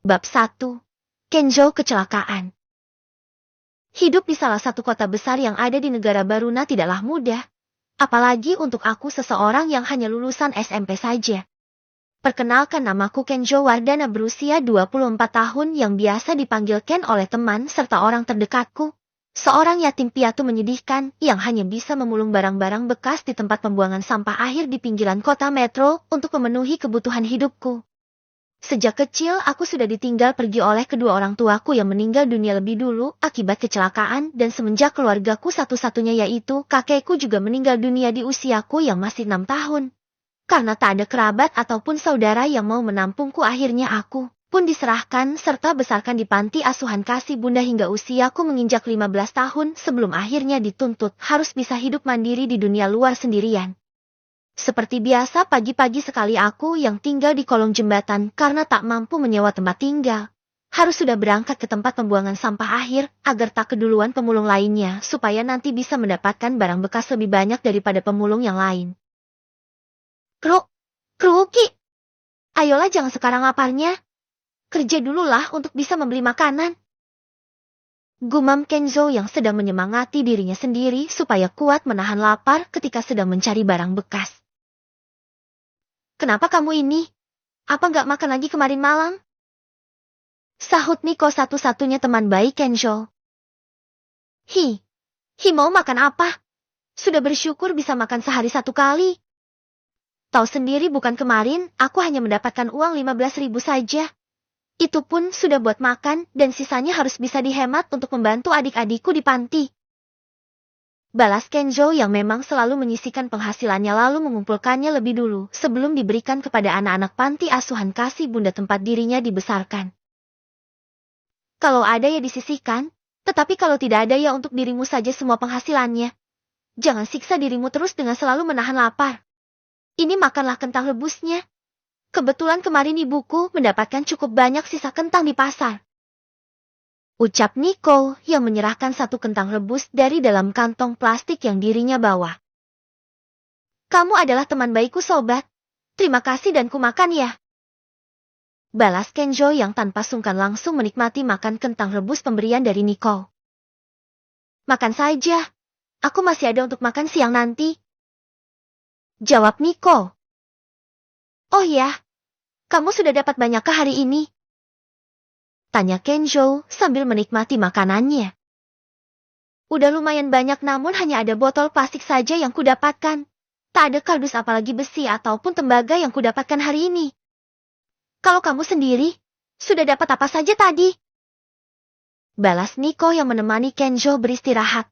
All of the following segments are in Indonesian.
Bab 1. Kenzo kecelakaan. Hidup di salah satu kota besar yang ada di negara Baruna tidaklah mudah. Apalagi untuk aku seseorang yang hanya lulusan SMP saja. Perkenalkan, namaku Kenzo Wardana, berusia 24 tahun, yang biasa dipanggil Ken oleh teman serta orang terdekatku. Seorang yatim piatu menyedihkan yang hanya bisa memulung barang-barang bekas di tempat pembuangan sampah akhir di pinggiran kota metro untuk memenuhi kebutuhan hidupku. Sejak kecil aku sudah ditinggal pergi oleh kedua orang tuaku yang meninggal dunia lebih dulu akibat kecelakaan, dan semenjak keluargaku satu-satunya yaitu kakekku juga meninggal dunia di usiaku yang masih 6 tahun. Karena tak ada kerabat ataupun saudara yang mau menampungku, akhirnya aku pun diserahkan serta besarkan di panti asuhan kasih bunda hingga usiaku menginjak 15 tahun sebelum akhirnya dituntut harus bisa hidup mandiri di dunia luar sendirian. Seperti biasa, pagi-pagi sekali aku yang tinggal di kolong jembatan karena tak mampu menyewa tempat tinggal. Harus sudah berangkat ke tempat pembuangan sampah akhir agar tak keduluan pemulung lainnya supaya nanti bisa mendapatkan barang bekas lebih banyak daripada pemulung yang lain. Kruki, ayolah, jangan sekarang laparnya. Kerja dululah untuk bisa membeli makanan. Gumam Kenzo yang sedang menyemangati dirinya sendiri supaya kuat menahan lapar ketika sedang mencari barang bekas. Kenapa kamu ini? Apa nggak makan lagi kemarin malam? Sahut Niko, satu-satunya teman baik Kenzo. Hi, mau makan apa? Sudah bersyukur bisa makan sehari 1 kali. Tahu sendiri bukan, kemarin aku hanya mendapatkan uang 15.000 saja. Itu pun sudah buat makan dan sisanya harus bisa dihemat untuk membantu adik-adikku di panti. Balas Kenzo yang memang selalu menyisihkan penghasilannya lalu mengumpulkannya lebih dulu sebelum diberikan kepada anak-anak panti asuhan kasih bunda tempat dirinya dibesarkan. Kalau ada ya disisihkan, tetapi kalau tidak ada ya untuk dirimu saja semua penghasilannya. Jangan siksa dirimu terus dengan selalu menahan lapar. Ini makanlah kentang rebusnya. Kebetulan kemarin ibuku mendapatkan cukup banyak sisa kentang di pasar. Ucap Niko yang menyerahkan satu kentang rebus dari dalam kantong plastik yang dirinya bawa. Kamu adalah teman baikku, sobat. Terima kasih dan ku makan ya. Balas Kenzo yang tanpa sungkan langsung menikmati makan kentang rebus pemberian dari Niko. Makan saja. Aku masih ada untuk makan siang nanti. Jawab Niko. Oh ya, kamu sudah dapat banyakkah hari ini? Tanya Kenzo sambil menikmati makanannya. Udah lumayan banyak, namun hanya ada botol plastik saja yang kudapatkan. Tak ada kardus apalagi besi ataupun tembaga yang kudapatkan hari ini. Kalau kamu sendiri, sudah dapat apa saja tadi? Balas Niko yang menemani Kenzo beristirahat.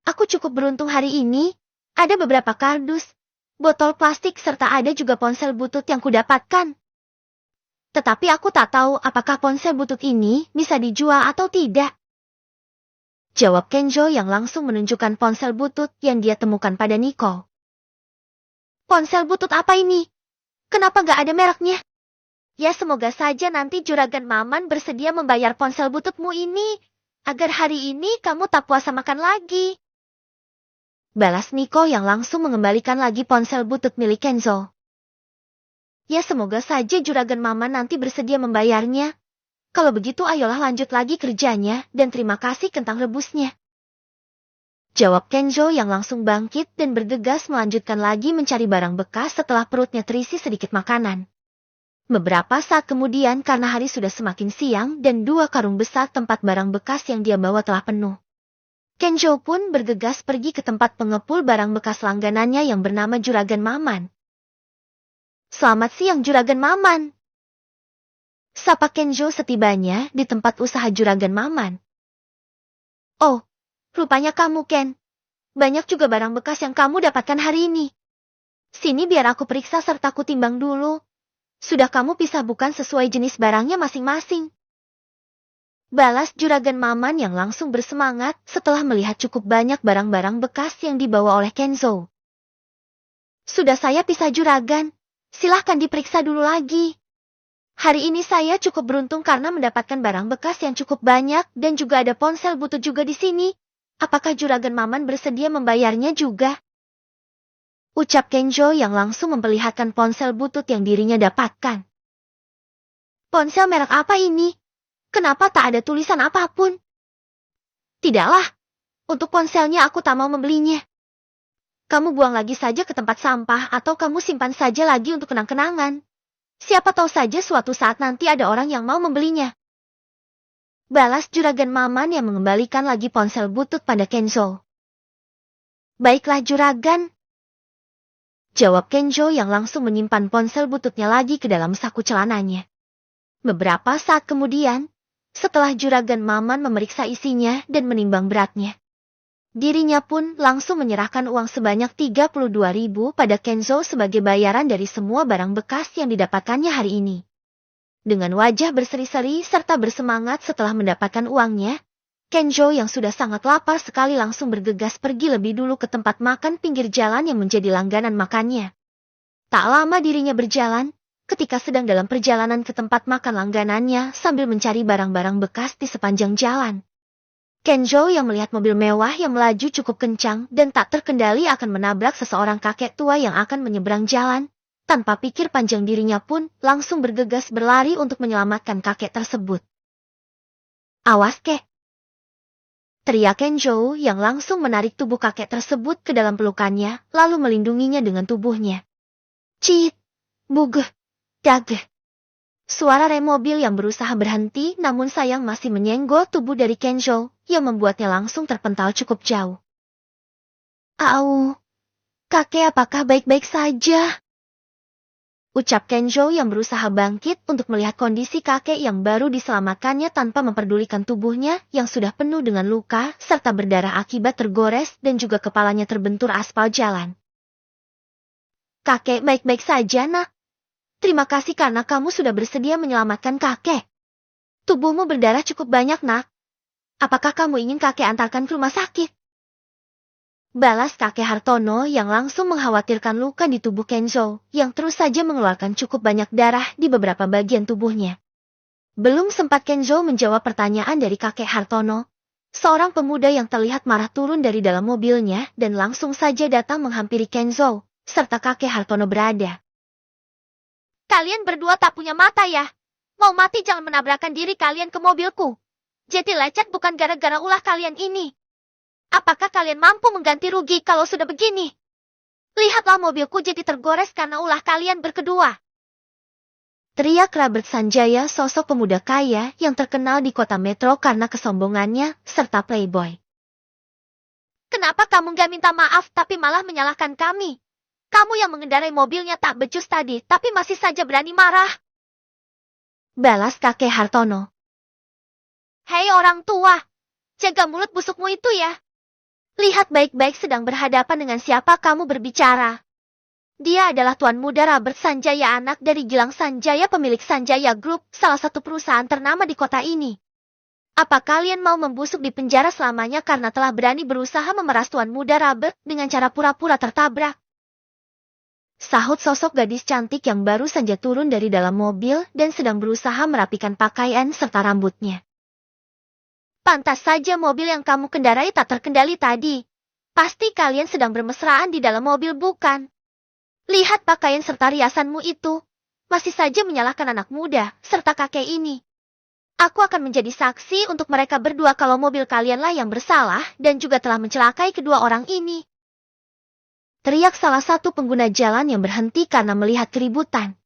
Aku cukup beruntung hari ini. Ada beberapa kardus, botol plastik serta ada juga ponsel butut yang kudapatkan. Tetapi aku tak tahu apakah ponsel butut ini bisa dijual atau tidak. Jawab Kenzo yang langsung menunjukkan ponsel butut yang dia temukan pada Niko. Ponsel butut apa ini? Kenapa gak ada mereknya? Ya, semoga saja nanti juragan Maman bersedia membayar ponsel bututmu ini, agar hari ini kamu tak puasa makan lagi. Balas Niko yang langsung mengembalikan lagi ponsel butut milik Kenzo. Ya, semoga saja juragan Maman nanti bersedia membayarnya. Kalau begitu ayolah lanjut lagi kerjanya dan terima kasih kentang rebusnya. Jawab Kenzo yang langsung bangkit dan bergegas melanjutkan lagi mencari barang bekas setelah perutnya terisi sedikit makanan. Beberapa saat kemudian, karena hari sudah semakin siang dan 2 karung besar tempat barang bekas yang dia bawa telah penuh, Kenzo pun bergegas pergi ke tempat pengepul barang bekas langganannya yang bernama Juragan Maman. Selamat siang, Juragan Maman. Sapa Kenzo setibanya di tempat usaha Juragan Maman. Oh, rupanya kamu, Ken. Banyak juga barang bekas yang kamu dapatkan hari ini. Sini biar aku periksa serta ku timbang dulu. Sudah kamu pisah bukan sesuai jenis barangnya masing-masing. Balas Juragan Maman yang langsung bersemangat setelah melihat cukup banyak barang-barang bekas yang dibawa oleh Kenzo. Sudah saya pisah, Juragan. Silahkan diperiksa dulu lagi. Hari ini saya cukup beruntung karena mendapatkan barang bekas yang cukup banyak dan juga ada ponsel butut juga di sini. Apakah Juragan Maman bersedia membayarnya juga? Ucap Kenzo yang langsung memperlihatkan ponsel butut yang dirinya dapatkan. Ponsel merek apa ini? Kenapa tak ada tulisan apapun? Tidaklah. Untuk ponselnya aku tak mau membelinya. Kamu buang lagi saja ke tempat sampah atau kamu simpan saja lagi untuk kenang-kenangan. Siapa tahu saja suatu saat nanti ada orang yang mau membelinya. Balas juragan Maman yang mengembalikan lagi ponsel butut pada Kenzo. Baiklah juragan. Jawab Kenzo yang langsung menyimpan ponsel bututnya lagi ke dalam saku celananya. Beberapa saat kemudian, setelah juragan Maman memeriksa isinya dan menimbang beratnya, dirinya pun langsung menyerahkan uang sebanyak 32.000 pada Kenzo sebagai bayaran dari semua barang bekas yang didapatkannya hari ini. Dengan wajah berseri-seri serta bersemangat setelah mendapatkan uangnya, Kenzo yang sudah sangat lapar sekali langsung bergegas pergi lebih dulu ke tempat makan pinggir jalan yang menjadi langganan makannya. Tak lama dirinya berjalan, ketika sedang dalam perjalanan ke tempat makan langganannya sambil mencari barang-barang bekas di sepanjang jalan. Kenzo yang melihat mobil mewah yang melaju cukup kencang dan tak terkendali akan menabrak seseorang kakek tua yang akan menyeberang jalan. Tanpa pikir panjang dirinya pun langsung bergegas berlari untuk menyelamatkan kakek tersebut. Awas kek! Teriak Kenzo yang langsung menarik tubuh kakek tersebut ke dalam pelukannya lalu melindunginya dengan tubuhnya. Cit! Bugeh! Dageh! Suara rem mobil yang berusaha berhenti namun sayang masih menyenggol tubuh dari Kenzo yang membuatnya langsung terpental cukup jauh. Au! Kakek apakah baik-baik saja? Ucap Kenzo yang berusaha bangkit untuk melihat kondisi kakek yang baru diselamatkannya tanpa memperdulikan tubuhnya yang sudah penuh dengan luka serta berdarah akibat tergores dan juga kepalanya terbentur aspal jalan. Kakek baik-baik saja nak. Terima kasih karena kamu sudah bersedia menyelamatkan kakek. Tubuhmu berdarah cukup banyak nak. Apakah kamu ingin kakek antarkan ke rumah sakit? Balas kakek Hartono yang langsung mengkhawatirkan luka di tubuh Kenzo yang terus saja mengeluarkan cukup banyak darah di beberapa bagian tubuhnya. Belum sempat Kenzo menjawab pertanyaan dari kakek Hartono, seorang pemuda yang terlihat marah turun dari dalam mobilnya dan langsung saja datang menghampiri Kenzo, serta kakek Hartono berada. Kalian berdua tak punya mata ya? Mau mati jangan menabrakkan diri kalian ke mobilku. Jadi lecet bukan gara-gara ulah kalian ini. Apakah kalian mampu mengganti rugi kalau sudah begini? Lihatlah mobilku jadi tergores karena ulah kalian berkedua. Teriak Robert Sanjaya, sosok pemuda kaya yang terkenal di kota metro karena kesombongannya serta playboy. Kenapa kamu gak minta maaf tapi malah menyalahkan kami? Kamu yang mengendarai mobilnya tak becus tadi tapi masih saja berani marah. Balas kakek Hartono. Hei orang tua, jaga mulut busukmu itu ya. Lihat baik-baik sedang berhadapan dengan siapa kamu berbicara. Dia adalah Tuan Muda Robert Sanjaya, anak dari Gilang Sanjaya, pemilik Sanjaya Group, salah satu perusahaan ternama di kota ini. Apa kalian mau membusuk di penjara selamanya karena telah berani berusaha memeras Tuan Muda Robert dengan cara pura-pura tertabrak? Sahut sosok gadis cantik yang baru saja turun dari dalam mobil dan sedang berusaha merapikan pakaian serta rambutnya. Pantas saja mobil yang kamu kendarai tak terkendali tadi. Pasti kalian sedang bermesraan di dalam mobil bukan? Lihat pakaian serta riasanmu itu. Masih saja menyalahkan anak muda serta kakek ini. Aku akan menjadi saksi untuk mereka berdua kalau mobil kalianlah yang bersalah dan juga telah mencelakai kedua orang ini. Teriak salah satu pengguna jalan yang berhenti karena melihat keributan.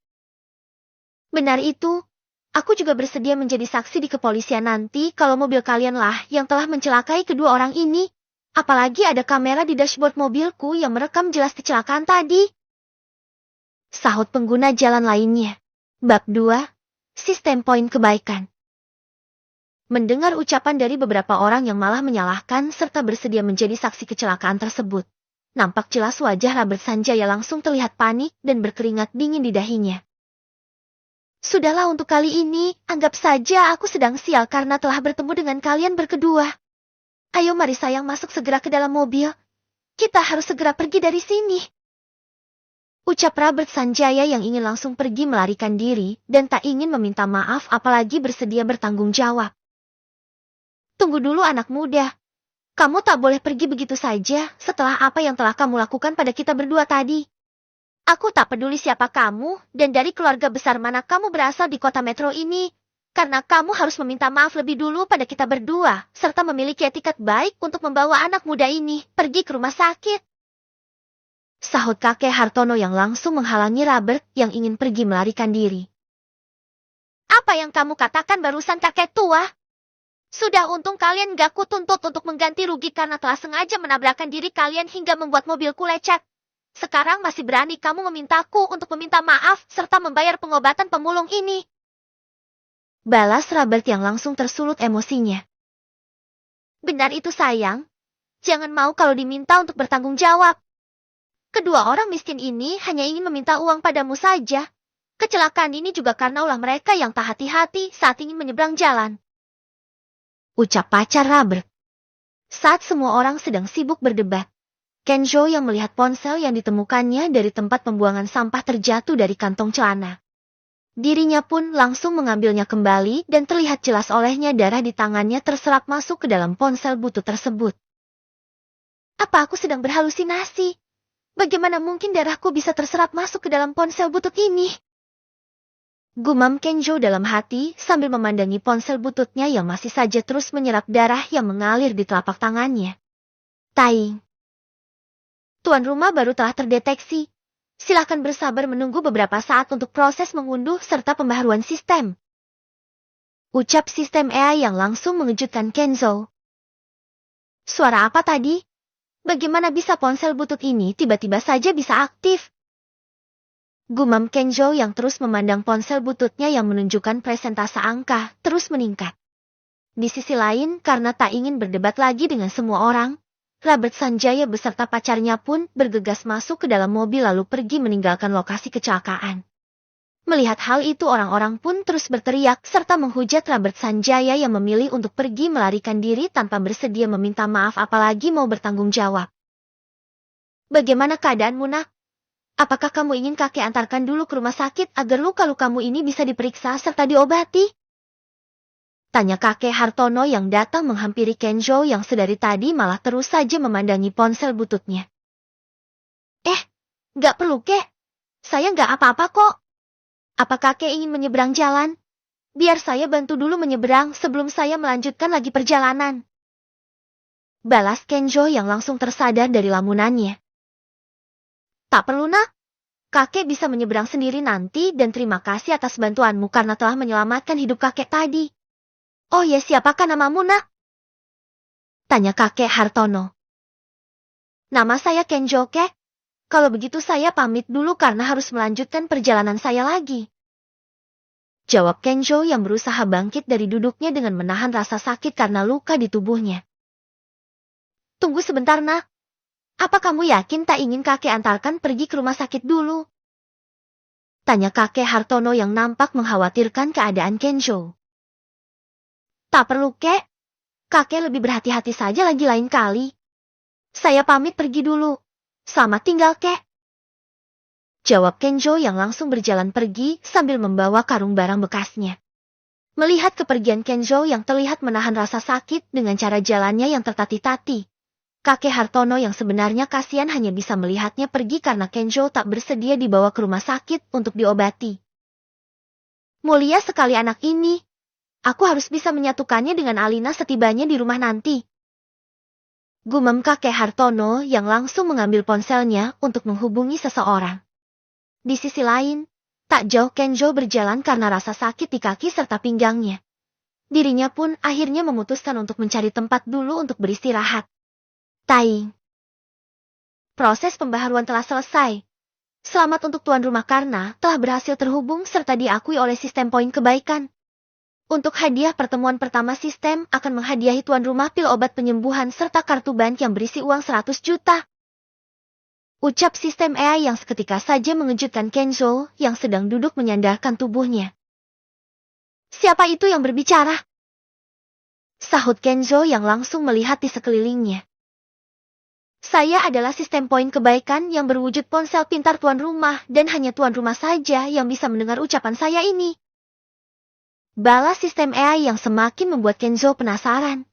Benar itu. Aku juga bersedia menjadi saksi di kepolisian nanti kalau mobil kalianlah yang telah mencelakai kedua orang ini. Apalagi ada kamera di dashboard mobilku yang merekam jelas kecelakaan tadi. Sahut pengguna jalan lainnya. Bab 2. Sistem poin kebaikan. Mendengar ucapan dari beberapa orang yang malah menyalahkan serta bersedia menjadi saksi kecelakaan tersebut, nampak jelas wajah Robert Sanjaya langsung terlihat panik dan berkeringat dingin di dahinya. Sudahlah untuk kali ini, anggap saja aku sedang sial karena telah bertemu dengan kalian berkedua. Ayo mari sayang masuk segera ke dalam mobil. Kita harus segera pergi dari sini. Ucap Robert Sanjaya yang ingin langsung pergi melarikan diri dan tak ingin meminta maaf apalagi bersedia bertanggung jawab. Tunggu dulu anak muda. Kamu tak boleh pergi begitu saja setelah apa yang telah kamu lakukan pada kita berdua tadi. Aku tak peduli siapa kamu dan dari keluarga besar mana kamu berasal di kota metro ini. Karena kamu harus meminta maaf lebih dulu pada kita berdua, serta memiliki etikat baik untuk membawa anak muda ini pergi ke rumah sakit. Sahut kakek Hartono yang langsung menghalangi Robert yang ingin pergi melarikan diri. Apa yang kamu katakan barusan kakek tua? Sudah untung kalian gak kutuntut untuk mengganti rugi karena telah sengaja menabrakkan diri kalian hingga membuat mobilku lecet. Sekarang masih berani kamu memintaku untuk meminta maaf serta membayar pengobatan pemulung ini. Balas Robert yang langsung tersulut emosinya. Benar itu sayang. Jangan mau kalau diminta untuk bertanggung jawab. Kedua orang miskin ini hanya ingin meminta uang padamu saja. Kecelakaan ini juga karena ulah mereka yang tak hati-hati saat ingin menyeberang jalan. Ucap pacar Robert. Saat semua orang sedang sibuk berdebat, Kenzo yang melihat ponsel yang ditemukannya dari tempat pembuangan sampah terjatuh dari kantong celana. Dirinya pun langsung mengambilnya kembali dan terlihat jelas olehnya darah di tangannya terserap masuk ke dalam ponsel butut tersebut. Apa aku sedang berhalusinasi? Bagaimana mungkin darahku bisa terserap masuk ke dalam ponsel butut ini? Gumam Kenzo dalam hati sambil memandangi ponsel bututnya yang masih saja terus menyerap darah yang mengalir di telapak tangannya. Tai. Tuan rumah baru telah terdeteksi. Silakan bersabar menunggu beberapa saat untuk proses mengunduh serta pembaharuan sistem. Ucap sistem AI yang langsung mengejutkan Kenzo. Suara apa tadi? Bagaimana bisa ponsel butut ini tiba-tiba saja bisa aktif? Gumam Kenzo yang terus memandang ponsel bututnya yang menunjukkan presentase angka terus meningkat. Di sisi lain, karena tak ingin berdebat lagi dengan semua orang, Robert Sanjaya beserta pacarnya pun bergegas masuk ke dalam mobil lalu pergi meninggalkan lokasi kecelakaan. Melihat hal itu orang-orang pun terus berteriak serta menghujat Robert Sanjaya yang memilih untuk pergi melarikan diri tanpa bersedia meminta maaf apalagi mau bertanggung jawab. Bagaimana keadaanmu nak? Apakah kamu ingin kakek antarkan dulu ke rumah sakit agar luka-lukamu ini bisa diperiksa serta diobati? Tanya kakek Hartono yang datang menghampiri Kenzo yang sedari tadi malah terus saja memandangi ponsel bututnya. Gak perlu kek. Saya gak apa-apa kok. Apa kakek ingin menyeberang jalan? Biar saya bantu dulu menyeberang sebelum saya melanjutkan lagi perjalanan. Balas Kenzo yang langsung tersadar dari lamunannya. Tak perlu nak. Kakek bisa menyeberang sendiri nanti dan terima kasih atas bantuanmu karena telah menyelamatkan hidup kakek tadi. Oh ya, siapakah namamu nak? Tanya kakek Hartono. Nama saya Kenzo kek. Kalau begitu saya pamit dulu karena harus melanjutkan perjalanan saya lagi. Jawab Kenzo yang berusaha bangkit dari duduknya dengan menahan rasa sakit karena luka di tubuhnya. Tunggu sebentar nak. Apa kamu yakin tak ingin kakek antarkan pergi ke rumah sakit dulu? Tanya kakek Hartono yang nampak mengkhawatirkan keadaan Kenzo. Tak perlu kek. Kakek lebih berhati-hati saja lagi lain kali. Saya pamit pergi dulu. Selamat tinggal kek. Jawab Kenzo yang langsung berjalan pergi sambil membawa karung barang bekasnya. Melihat kepergian Kenzo yang terlihat menahan rasa sakit dengan cara jalannya yang tertati-tati. Kakek Hartono yang sebenarnya kasihan hanya bisa melihatnya pergi karena Kenzo tak bersedia dibawa ke rumah sakit untuk diobati. Mulia sekali anak ini. Aku harus bisa menyatukannya dengan Alina setibanya di rumah nanti. Gumam kakek Hartono yang langsung mengambil ponselnya untuk menghubungi seseorang. Di sisi lain, tak jauh Kenzo berjalan karena rasa sakit di kaki serta pinggangnya. Dirinya pun akhirnya memutuskan untuk mencari tempat dulu untuk beristirahat. Tai. Proses pembaharuan telah selesai. Selamat untuk tuan rumah karena telah berhasil terhubung serta diakui oleh sistem poin kebaikan. Untuk hadiah pertemuan pertama sistem akan menghadiahi tuan rumah pil obat penyembuhan serta kartu bank yang berisi uang 100 juta. Ucap sistem AI yang seketika saja mengejutkan Kenzo yang sedang duduk menyandarkan tubuhnya. Siapa itu yang berbicara? Sahut Kenzo yang langsung melihat di sekelilingnya. Saya adalah sistem poin kebaikan yang berwujud ponsel pintar tuan rumah dan hanya tuan rumah saja yang bisa mendengar ucapan saya ini. Balas sistem AI yang semakin membuat Kenzo penasaran.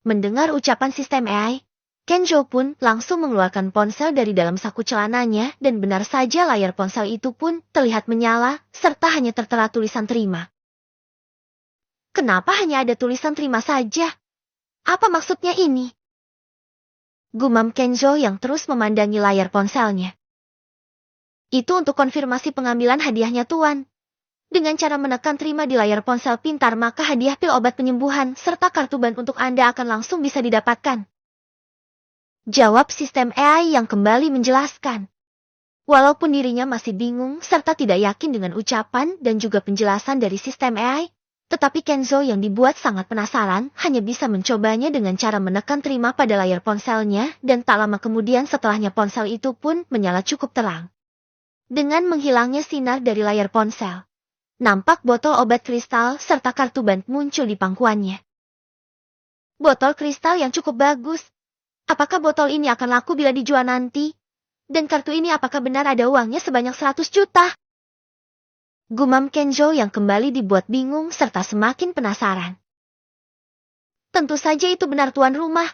Mendengar ucapan sistem AI, Kenzo pun langsung mengeluarkan ponsel dari dalam saku celananya dan benar saja layar ponsel itu pun terlihat menyala serta hanya tertera tulisan terima. Kenapa hanya ada tulisan terima saja? Apa maksudnya ini? Gumam Kenzo yang terus memandangi layar ponselnya. Itu untuk konfirmasi pengambilan hadiahnya Tuan. Dengan cara menekan terima di layar ponsel pintar maka hadiah pil obat penyembuhan serta kartu ban untuk Anda akan langsung bisa didapatkan. Jawab sistem AI yang kembali menjelaskan. Walaupun dirinya masih bingung serta tidak yakin dengan ucapan dan juga penjelasan dari sistem AI, tetapi Kenzo yang dibuat sangat penasaran hanya bisa mencobanya dengan cara menekan terima pada layar ponselnya dan tak lama kemudian setelahnya ponsel itu pun menyala cukup terang. Dengan menghilangnya sinar dari layar ponsel, nampak botol obat kristal serta kartu ban muncul di pangkuannya. Botol kristal yang cukup bagus. Apakah botol ini akan laku bila dijual nanti? Dan kartu ini apakah benar ada uangnya sebanyak 100 juta? Gumam Kenzo yang kembali dibuat bingung serta semakin penasaran. Tentu saja itu benar tuan rumah.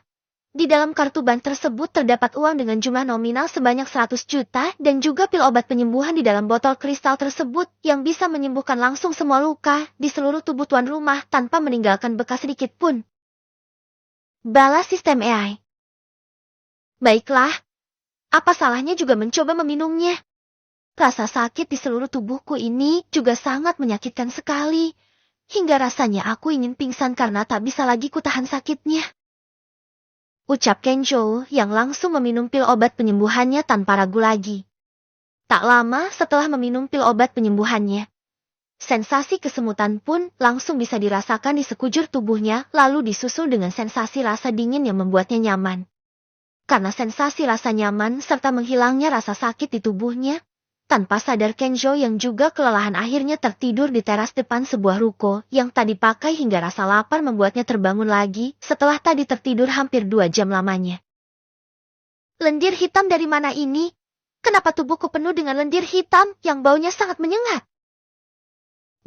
Di dalam kartu ban tersebut terdapat uang dengan jumlah nominal sebanyak 100 juta dan juga pil obat penyembuhan di dalam botol kristal tersebut yang bisa menyembuhkan langsung semua luka di seluruh tubuh tuan rumah tanpa meninggalkan bekas sedikit pun. Balas sistem AI. Baiklah. Apa salahnya juga mencoba meminumnya? Rasa sakit di seluruh tubuhku ini juga sangat menyakitkan sekali. Hingga rasanya aku ingin pingsan karena tak bisa lagi kutahan sakitnya. Ucap Kenzo yang langsung meminum pil obat penyembuhannya tanpa ragu lagi. Tak lama setelah meminum pil obat penyembuhannya, sensasi kesemutan pun langsung bisa dirasakan di sekujur tubuhnya lalu disusul dengan sensasi rasa dingin yang membuatnya nyaman. Karena sensasi rasa nyaman serta menghilangnya rasa sakit di tubuhnya, tanpa sadar Kenzo yang juga kelelahan akhirnya tertidur di teras depan sebuah ruko yang tak dipakai hingga rasa lapar membuatnya terbangun lagi setelah tadi tertidur hampir 2 jam lamanya. Lendir hitam dari mana ini? Kenapa tubuhku penuh dengan lendir hitam yang baunya sangat menyengat?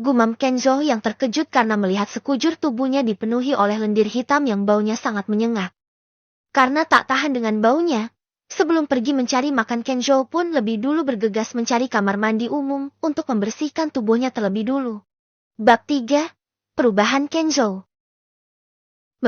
Gumam Kenzo yang terkejut karena melihat sekujur tubuhnya dipenuhi oleh lendir hitam yang baunya sangat menyengat. Karena tak tahan dengan baunya, sebelum pergi mencari makan Kenzo pun lebih dulu bergegas mencari kamar mandi umum untuk membersihkan tubuhnya terlebih dulu. Bab 3. Perubahan Kenzo.